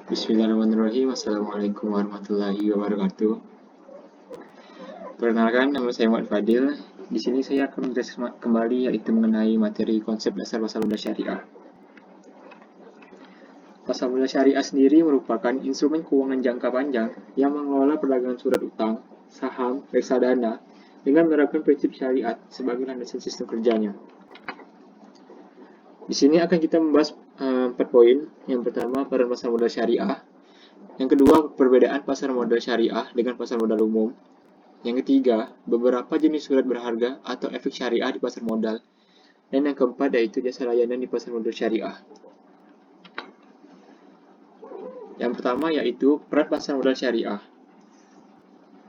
Bismillahirrahmanirrahim. Assalamualaikum warahmatullahi wabarakatuh. Perkenalkan, nama saya Muhammad Fadil. Di sini saya akan menjelaskan kembali yaitu mengenai materi konsep dasar pasar modal syariah. Pasar modal syariah sendiri merupakan instrumen keuangan jangka panjang yang mengelola perdagangan surat utang, saham, reksadana dengan menerapkan prinsip syariat sebagai landasan sistem kerjanya. Di sini akan kita membahas 4 poin. Yang pertama, peran pasar modal syariah. Yang kedua, perbedaan pasar modal syariah dengan pasar modal umum. Yang ketiga, beberapa jenis surat berharga atau efek syariah di pasar modal. Dan yang keempat, yaitu jasa layanan di pasar modal syariah. Yang pertama, yaitu peran pasar modal syariah.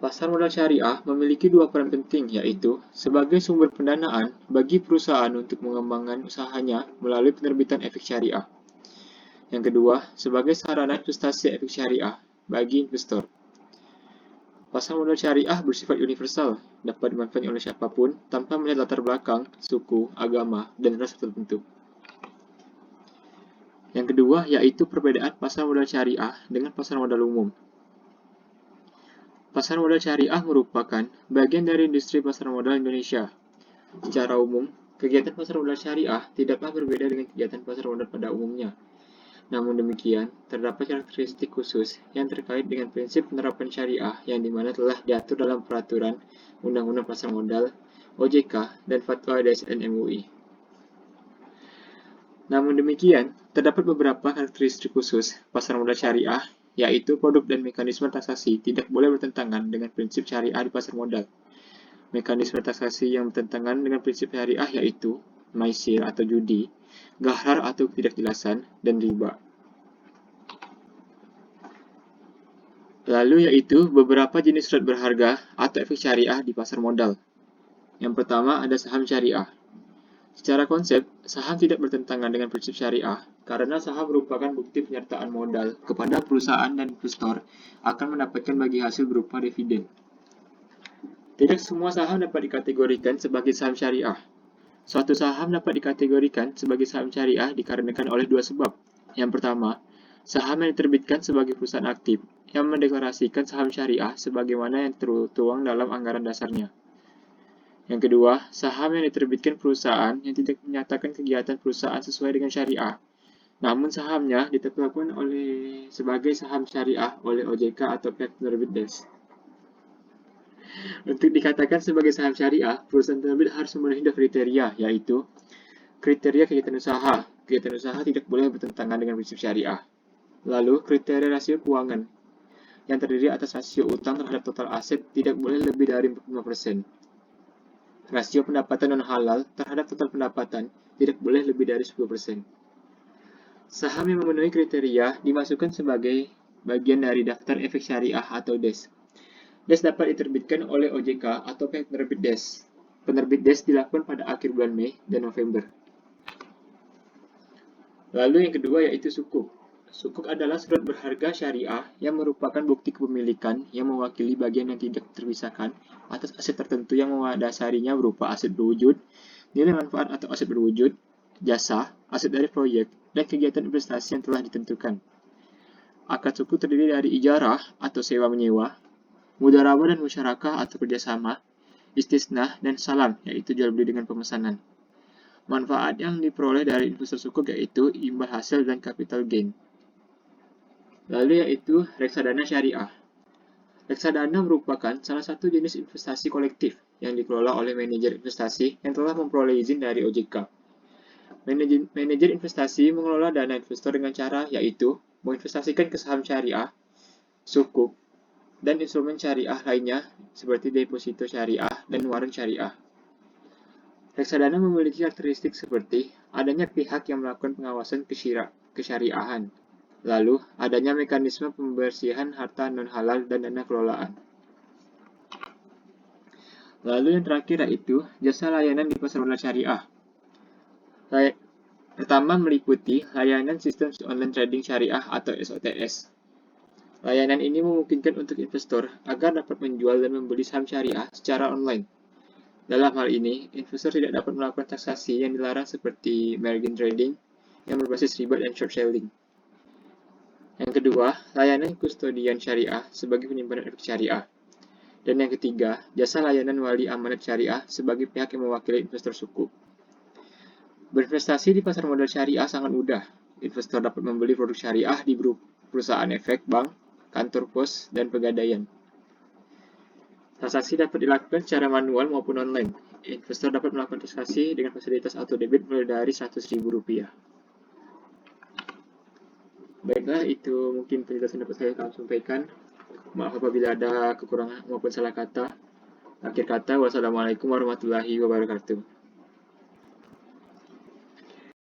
Pasar modal syariah memiliki dua peran penting, yaitu sebagai sumber pendanaan bagi perusahaan untuk mengembangkan usahanya melalui penerbitan efek syariah. Yang kedua, sebagai sarana investasi efek syariah bagi investor. Pasar modal syariah bersifat universal, dapat dimanfaatkan oleh siapapun tanpa melihat latar belakang, suku, agama, dan ras tertentu. Yang kedua, yaitu perbedaan pasar modal syariah dengan pasar modal umum. Pasar modal syariah merupakan bagian dari industri pasar modal Indonesia. Secara umum, kegiatan pasar modal syariah tidaklah berbeda dengan kegiatan pasar modal pada umumnya. Namun demikian, terdapat karakteristik khusus yang terkait dengan prinsip penerapan syariah yang dimana telah diatur dalam peraturan Undang-Undang Pasar Modal, OJK, dan Fatwa DSN MUI. Namun demikian, terdapat beberapa karakteristik khusus pasar modal syariah, yaitu produk dan mekanisme transaksi tidak boleh bertentangan dengan prinsip syariah di pasar modal. Mekanisme transaksi yang bertentangan dengan prinsip syariah yaitu maisir atau judi, gharar atau ketidakjelasan, dan riba. Lalu yaitu beberapa jenis surat berharga atau efek syariah di pasar modal. Yang pertama ada saham syariah. Secara konsep, saham tidak bertentangan dengan prinsip syariah karena saham merupakan bukti penyertaan modal kepada perusahaan dan investor akan mendapatkan bagi hasil berupa dividen. Tidak semua saham dapat dikategorikan sebagai saham syariah. Suatu saham dapat dikategorikan sebagai saham syariah dikarenakan oleh dua sebab. Yang pertama, saham yang diterbitkan sebagai perusahaan aktif yang mendeklarasikan saham syariah sebagaimana yang tertuang dalam anggaran dasarnya. Yang kedua, saham yang diterbitkan perusahaan yang tidak menyatakan kegiatan perusahaan sesuai dengan syariah. Namun sahamnya ditetapkan sebagai saham syariah oleh OJK atau pihak penerbit DES. Untuk dikatakan sebagai saham syariah, perusahaan terbit harus memenuhi dua kriteria, yaitu kriteria kegiatan usaha. Kegiatan usaha tidak boleh bertentangan dengan prinsip syariah. Lalu, kriteria rasio keuangan, yang terdiri atas rasio utang terhadap total aset tidak boleh lebih dari 45%. Rasio pendapatan non-halal terhadap total pendapatan tidak boleh lebih dari 10%. Saham yang memenuhi kriteria dimasukkan sebagai bagian dari daftar efek syariah atau DES. DES dapat diterbitkan oleh OJK atau pihak penerbit DES. Penerbit DES dilakukan pada akhir bulan Mei dan November. Lalu yang kedua yaitu sukuk. Sukuk adalah surat berharga syariah yang merupakan bukti kepemilikan yang mewakili bagian yang tidak terpisahkan atas aset tertentu yang mendasarinya berupa aset berwujud, nilai manfaat atau aset berwujud, jasa, aset dari proyek, dan kegiatan investasi yang telah ditentukan. Akad sukuk terdiri dari ijarah atau sewa-menyewa, mudharabah dan musyarakah atau kerjasama, istisnah, dan salam yaitu jual beli dengan pemesanan. Manfaat yang diperoleh dari investor sukuk yaitu imbal hasil dan capital gain. Lalu yaitu reksadana syariah. Reksadana merupakan salah satu jenis investasi kolektif yang dikelola oleh manajer investasi yang telah memperoleh izin dari OJK. Manajer investasi mengelola dana investor dengan cara yaitu menginvestasikan ke saham syariah, sukuk, dan instrumen syariah lainnya seperti deposito syariah dan waran syariah. Reksadana memiliki karakteristik seperti adanya pihak yang melakukan pengawasan kesyariahan, lalu adanya mekanisme pembersihan harta non-halal dan dana kelolaan. Lalu yang terakhir yaitu jasa layanan di pasar modal syariah. Pertama meliputi layanan sistem online trading syariah atau SOTS. Layanan ini memungkinkan untuk investor agar dapat menjual dan membeli saham syariah secara online. Dalam hal ini, investor tidak dapat melakukan transaksi yang dilarang seperti margin trading yang berbasis riba dan short selling. Yang kedua, layanan kustodian syariah sebagai penyimpanan efek syariah. Dan yang ketiga, jasa layanan wali amanat syariah sebagai pihak yang mewakili investor sukuk. Berinvestasi di pasar modal syariah sangat mudah. Investor dapat membeli produk syariah di perusahaan efek, bank, kantor pos, dan pegadaian. Transaksi dapat dilakukan secara manual maupun online. Investor dapat melakukan transaksi dengan fasilitas auto debit mulai dari Rp100.000. Baiklah, itu mungkin penjelasan dapat saya sampaikan. Maaf apabila ada kekurangan maupun salah kata. Akhir kata, wassalamualaikum warahmatullahi wabarakatuh.